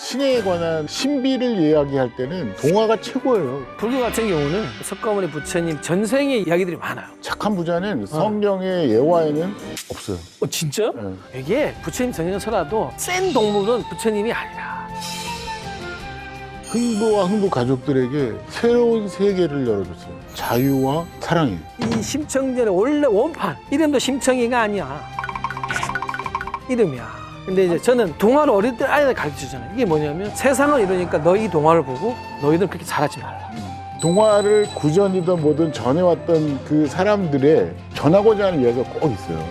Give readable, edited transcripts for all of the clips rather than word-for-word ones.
신에 관한 신비를 이야기할 때는 동화가 최고예요. 불교 같은 경우는 석가모니 부처님 전생의 이야기들이 많아요. 착한 부자는 성경의 예화에는 없어요. 진짜? 네. 이게 부처님 전생서라도 센 동물은 부처님이 아니라. 흥부와 흥부 가족들에게 새로운 세계를 열어줬어요. 자유와 사랑이에요. 이 심청전의 원래 원판 이름도 심청이가 아니야. 이름이야. 근데 이제 저는 동화를 어릴 때 아이들 가르쳐주잖아요. 이게 뭐냐면 세상을 이루니까 너희 동화를 보고 너희들 그렇게 잘하지 말라. 동화를 구전이든 뭐든 전해왔던 그 사람들의 전하고자 하는 이야기가 꼭 있어요.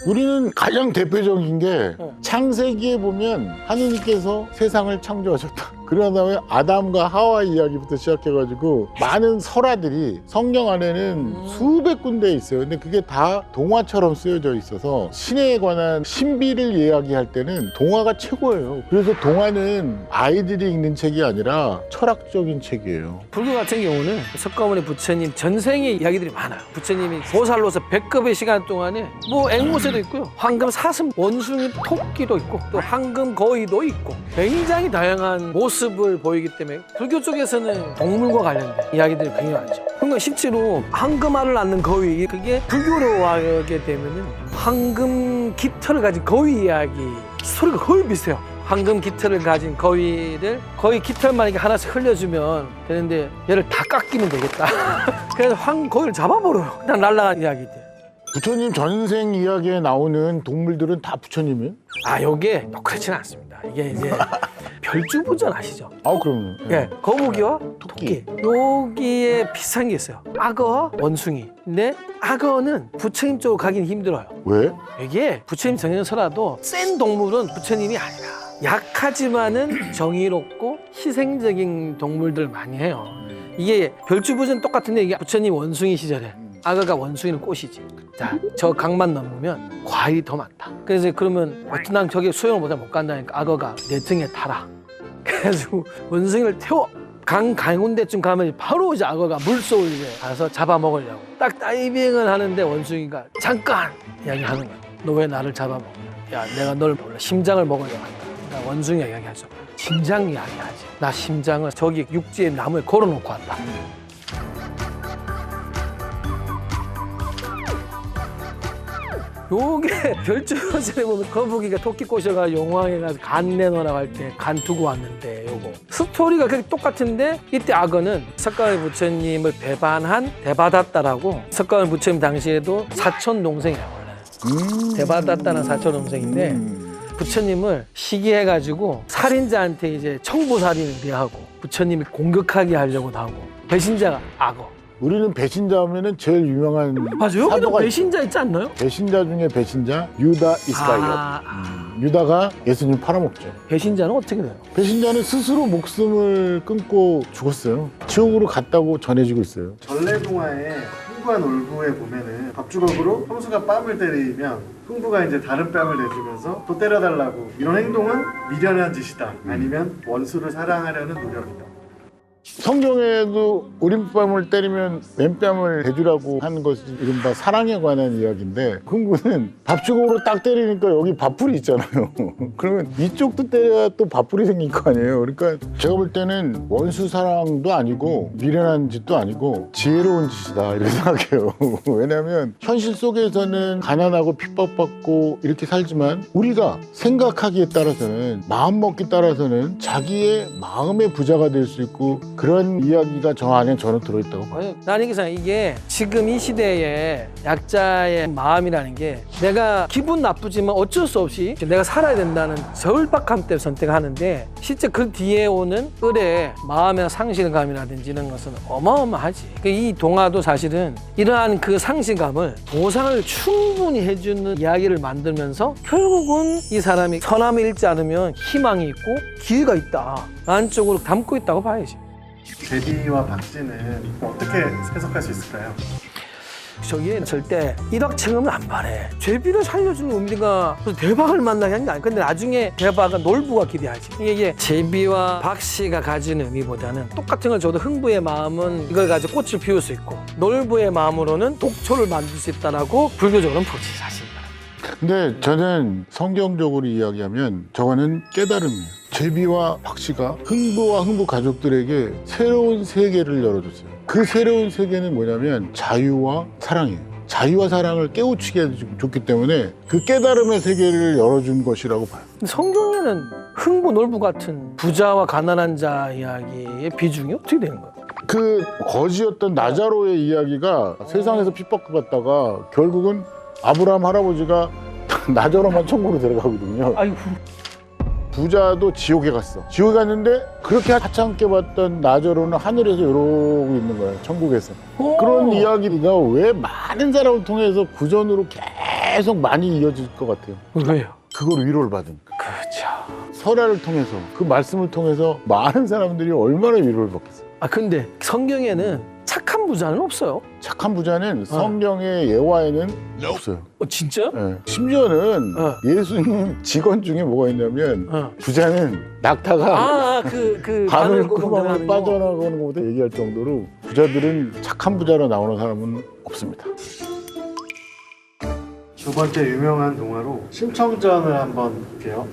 우리는 가장 대표적인 게 창세기에 보면 하느님께서 세상을 창조하셨다. 그러한 다음에 아담과 하와 이야기부터 시작해가지고 많은 설화들이 성경 안에는 수백 군데 있어요. 근데 그게 다 동화처럼 쓰여져 있어서 신에 관한 신비를 이야기할 때는 동화가 최고예요. 그래서 동화는 아이들이 읽는 책이 아니라 철학적인 책이에요. 불교 같은 경우는 석가모니 부처님 전생의 이야기들이 많아요. 부처님이 보살로서 100급의 시간 동안에 뭐 앵무새도 있고요. 황금 사슴, 원숭이, 토끼도 있고 또 황금 거위도 있고 굉장히 다양한 모습을 보이기 때문에 불교 쪽에서는 동물과 관련된 이야기들이 굉장히 많죠. 그러니까 실제로 황금알을 낳는 거위, 그게 불교로 하게 되면은 황금 깃털을 가진 거위 이야기 스토리가 거의 비슷해요. 황금 깃털을 가진 거위를 거위 깃털만 이렇게 하나씩 흘려주면 되는데 얘를 다 깎이면 되겠다. 그래서 거위를 잡아버려요. 그냥 날아간 이야기들. 부처님 전생 이야기에 나오는 동물들은 다 부처님이에요? 요게 그렇지는 않습니다. 이게 이제 별주부전 아시죠? 아, 그럼요. 예, 거북이와 토끼. 여기에 비슷한 게 있어요. 악어와 원숭이. 근데 악어는 부처님 쪽으로 가긴 힘들어요. 왜? 이게 부처님 정해서라도 센 동물은 부처님이 아니라 약하지만은 정의롭고 희생적인 동물들 많이 해요. 이게 별주부전 똑같은데 이게 부처님 원숭이 시절에 악어가 원숭이를 꼬시지. 자, 저 강만 넘으면 과일이 더 많다. 그래서 그러면 난 저기 수영을 못 간다니까 악어가 내 등에 타라. 그래가지고 원숭이를 태워. 강 가운데쯤 가면 바로 이제 악어가 물속을 이제 가서 잡아먹으려고. 딱 다이빙을 하는데 원숭이가 잠깐 이야기하는 거야. 너 왜 나를 잡아먹냐? 야, 내가 널 몰라. 심장을 먹으려고 한다. 그러니까 원숭이가 이야기하죠. 심장 이야기하지. 나 심장을 저기 육지에 나무에 걸어놓고 왔다. 요게 별주부전에 보면 거북이가 토끼 꼬셔가 용왕에 가서 간 내놓으라고 할 때 간 두고 왔는데 요거 스토리가 그렇게 똑같은데 이때 악어는 석가모니 부처님을 배반한 대바다따라고 석가모니 부처님 당시에도 사촌 동생이에요 원래. 대바다따는 사촌 동생인데 부처님을 시기해가지고 살인자한테 이제 청부살인을 대하고 부처님을 공격하게 하려고 하고 배신자가 악어. 우리는 배신자 하면은 제일 유명한 맞아요? 여기도 사도가 배신자 있지 않나요? 배신자 중에 배신자 유다 이스카리엇. 유다가 예수님 팔아먹죠. 배신자는 어떻게 돼요? 배신자는 스스로 목숨을 끊고 죽었어요. 지옥으로 갔다고 전해지고 있어요. 전래동화에 흥부와 놀부에 보면은 밥주걱으로 형수가 뺨을 때리면 흥부가 이제 다른 뺨을 내주면서 또 때려달라고, 이런 행동은 미련한 짓이다, 아니면 원수를 사랑하려는 노력이다. 성경에도 오른뺨을 때리면 왼뺨을 대주라고 하는 것이 이른바 사랑에 관한 이야기인데 흥부는 밥주걱으로 딱 때리니까 여기 밥풀이 있잖아요. 그러면 이쪽도 때려야 또 밥풀이 생길 거 아니에요. 그러니까 제가 볼 때는 원수 사랑도 아니고 미련한 짓도 아니고 지혜로운 짓이다 이렇게 생각해요. 왜냐하면 현실 속에서는 가난하고 핍박받고 이렇게 살지만 우리가 생각하기에 따라서는 마음먹기에 따라서는 자기의 마음의 부자가 될 수 있고 그런 이야기가 저 안에 저는 들어있다고 봐요. 나는 이게 생각해. 이게 지금 이 시대에 약자의 마음이라는 게 내가 기분 나쁘지만 어쩔 수 없이 내가 살아야 된다는 절박함 때문에 선택하는데 실제 그 뒤에 오는 을의 마음의 상실감이라든지 이런 것은 어마어마하지. 이 동화도 사실은 이러한 그 상실감을 보상을 충분히 해주는 이야기를 만들면서 결국은 이 사람이 선함을 잃지 않으면 희망이 있고 기회가 있다 라는 쪽으로 담고 있다고 봐야지. 제비와 박쥐는 어떻게 해석할 수 있을까요? 저기에 절대 일확천금은 안 바래. 죄비를 살려주는 의미가 대박을 만나게 하는 게 아니야. 근데 나중에 대박은 놀부가 기대하지. 이게 제비와 박씨가 가지는 의미보다는 똑같은 걸 줘도 흥부의 마음은 이걸 가지고 꽃을 피울 수 있고 놀부의 마음으로는 독초를 만들 수 있다라고 불교적으로는 보지 사실. 근데 저는 성경적으로 이야기하면 저거는 깨달음이에요. 제비와 박씨가 흥부와 흥부 가족들에게 새로운 세계를 열어줬어요. 그 새로운 세계는 뭐냐면 자유와 사랑이에요. 자유와 사랑을 깨우치게 해줬기 때문에 그 깨달음의 세계를 열어준 것이라고 봐요. 성경에는 흥부, 놀부 같은 부자와 가난한 자 이야기의 비중이 어떻게 되는 거야? 그 거지였던 나자로의 이야기가 세상에서 핍박받다가 결국은 아브라함 할아버지가 나자로만 천국으로 들어가거든요. 아이고. 부자도 지옥에 갔어. 지옥에 갔는데 그렇게 하찮게 봤던 나자로는 하늘에서 이러고 있는 거예요. 천국에서. 오. 그런 이야기가 왜 많은 사람을 통해서 구전으로 계속 많이 이어질 것 같아요. 왜요? 그걸 위로를 받은. 그렇죠. 설화를 통해서 그 말씀을 통해서 많은 사람들이 얼마나 위로를 받겠어요. 아 근데 성경에는 착한 부자는 없어요. 착한 부자는 성경의 예화에는 없어요. 진짜? 네. 심지어는 예수님 직원 중에 뭐가 있냐면 부자는 낙타가 바늘 구멍에 빠져나가는 것보다 얘기할 정도로 부자들은 착한 부자로 나오는 사람은 없습니다. 두 번째 유명한 동화로 심청전을 한번 볼게요.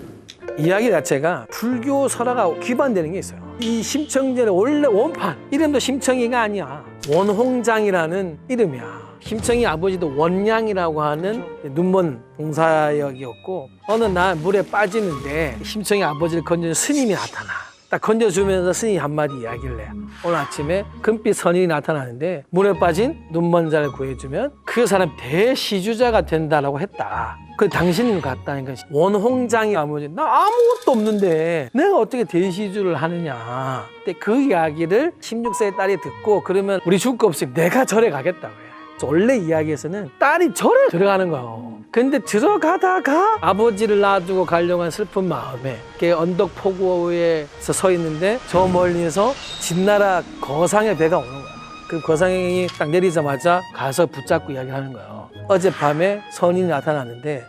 이야기 자체가 불교 설화가 기반되는 게 있어요. 이 심청전의 원래 원판 이름도 심청이가 아니야. 원홍장이라는 이름이야. 심청이 아버지도 원양이라고 하는 눈먼 봉사역이었고 어느 날 물에 빠지는데 심청이 아버지를 건져준 스님이 나타나. 딱 건져주면서 스님이 한마디 이야기를 해요. 오늘 아침에 금빛 선인이 나타나는데 물에 빠진 눈먼 자를 구해주면 그 사람 대시주자가 된다라고 했다. 그 당신을 갔다니까 원홍장이 아버지 나 아무것도 없는데 내가 어떻게 대시주를 하느냐. 근데 그 이야기를 16세의 딸이 듣고 그러면 우리 줄 거 없으니 내가 절에 가겠다고 해요. 원래 이야기에서는 딸이 절에 들어가는 거예요. 근데 들어가다가 아버지를 놔두고 가려고 한 슬픈 마음에 언덕 포구에서 서 있는데 저 멀리서 진나라 거상의 배가 오는 거야. 그 거상이 딱 내리자마자 가서 붙잡고 이야기를 하는 거예요. 어젯밤에 선인이 나타났는데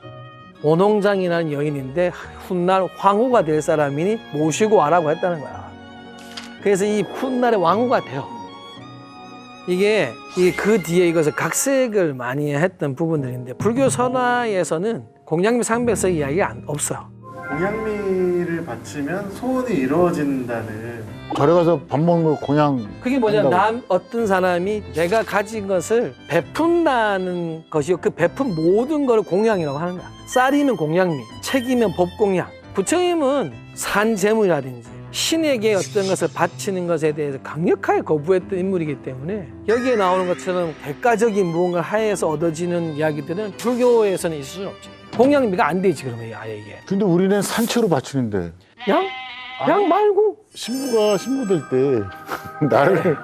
원홍장이라는 여인인데 훗날 황후가 될 사람이니 모시고 와라고 했다는 거야. 그래서 이 훗날의 왕후가 돼요. 이게 그 뒤에 이것을 각색을 많이 했던 부분들인데 불교 선화에서는 공양미 상백석 이야기가 없어요. 공양미를 바치면 소원이 이루어진다는. 절에 가서 밥 먹는 걸 공양. 그게 뭐냐면 한다고. 어떤 사람이 내가 가진 것을 베푼다는 것이고 그 베푼 모든 걸 공양이라고 하는 거야. 쌀이면 공양미, 책이면 법공양. 부처님은 산재물이라든지 신에게 어떤 것을 바치는 것에 대해서 강력하게 거부했던 인물이기 때문에 여기에 나오는 것처럼 대가적인 무언가를 하에서 얻어지는 이야기들은 불교에서는 있을 수는 없지. 공양미가 안 되지 그러면 아예 이게. 근데 우리는 산채로 바치는데 양? 양 말고? 신부가 신부 될 때 나를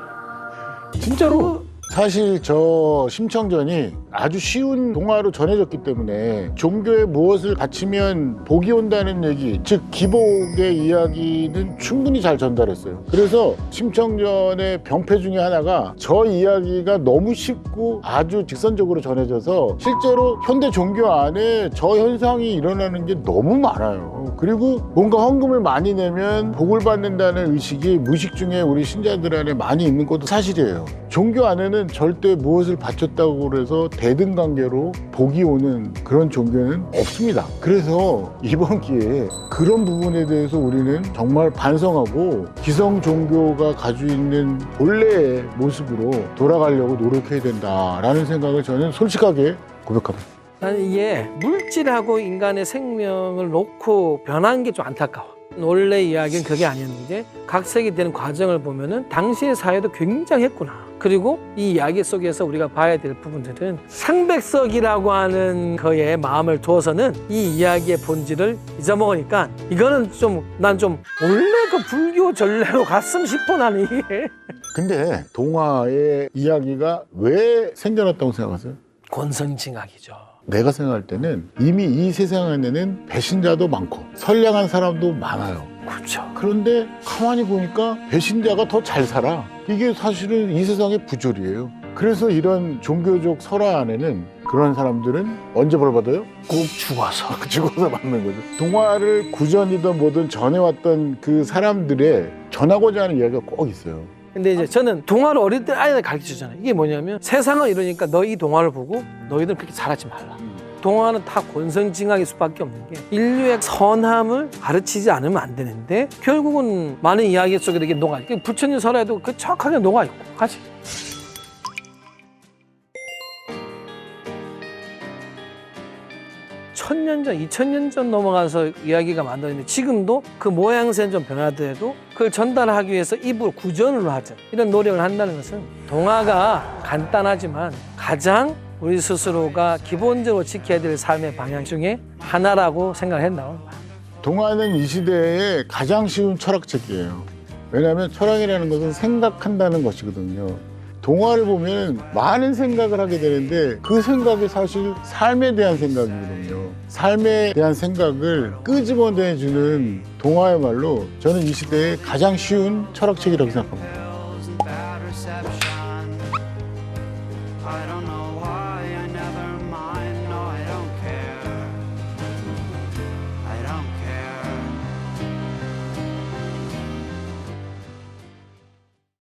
진짜로 사실 저 심청전이 아주 쉬운 동화로 전해졌기 때문에 종교에 무엇을 바치면 복이 온다는 얘기, 즉 기복의 이야기는 충분히 잘 전달했어요. 그래서 심청전의 병폐 중에 하나가 저 이야기가 너무 쉽고 아주 직선적으로 전해져서 실제로 현대 종교 안에 저 현상이 일어나는 게 너무 많아요. 그리고 뭔가 헌금을 많이 내면 복을 받는다는 의식이 무의식 중에 우리 신자들 안에 많이 있는 것도 사실이에요. 종교 안에는 절대 무엇을 바쳤다고 해서 대등 관계로 복이 오는 그런 종교는 없습니다. 그래서 이번 기회에 그런 부분에 대해서 우리는 정말 반성하고 기성 종교가 가지고 있는 본래의 모습으로 돌아가려고 노력해야 된다라는 생각을 저는 솔직하게 고백합니다. 나는 이게 물질하고 인간의 생명을 놓고 변한 게 좀 안타까워. 원래 이야기는 그게 아니었는데 각색이 되는 과정을 보면은 당시의 사회도 굉장했구나. 그리고 이 이야기 속에서 우리가 봐야 될 부분들은 상백석이라고 하는 거에 마음을 두어서는 이 이야기의 본질을 잊어먹으니까 이거는 난 좀 원래 그 불교 전례로 갔으면 싶어 나는 이게. 근데 동화의 이야기가 왜 생겨났다고 생각하세요? 권선징악이죠. 내가 생각할 때는 이미 이 세상 안에는 배신자도 많고 선량한 사람도 많아요. 그렇죠. 그런데 가만히 보니까 배신자가 더 잘 살아. 이게 사실은 이 세상의 부조리예요. 그래서 이런 종교적 설화 안에는 그런 사람들은 언제 벌받아요? 꼭 죽어서. 죽어서 받는 거죠. 동화를 구전이든 뭐든 전해왔던 그 사람들의 전하고자 하는 이야기가 꼭 있어요. 근데 이제 저는 동화를 어릴 때 아이들 가르쳐 주잖아요. 이게 뭐냐면 세상은 이러니까 너 이 동화를 보고 너희들은 그렇게 잘하지 말라. 동화는 다 권선징악일 수밖에 없는 게 인류의 선함을 가르치지 않으면 안 되는데 결국은 많은 이야기 속에 이게 녹아있고 부처님 설화에도 그 정확하게 녹아있고 같이. 천년 전, 2000년 전 넘어가서 이야기가 만들어있는데 지금도 그 모양새는 좀 변하더라도 그걸 전달하기 위해서 입을 구전으로 하자 이런 노력을 한다는 것은 동화가 간단하지만 가장 우리 스스로가 기본적으로 지켜야 될 삶의 방향 중에 하나라고 생각을 했나. 동화는 이 시대에 가장 쉬운 철학책이에요. 왜냐하면 철학이라는 것은 생각한다는 것이거든요. 동화를 보면 많은 생각을 하게 되는데 그 생각이 사실 삶에 대한 생각이거든요. 삶에 대한 생각을 끄집어내주는 동화야말로 저는 이 시대에 가장 쉬운 철학책이라고 생각합니다.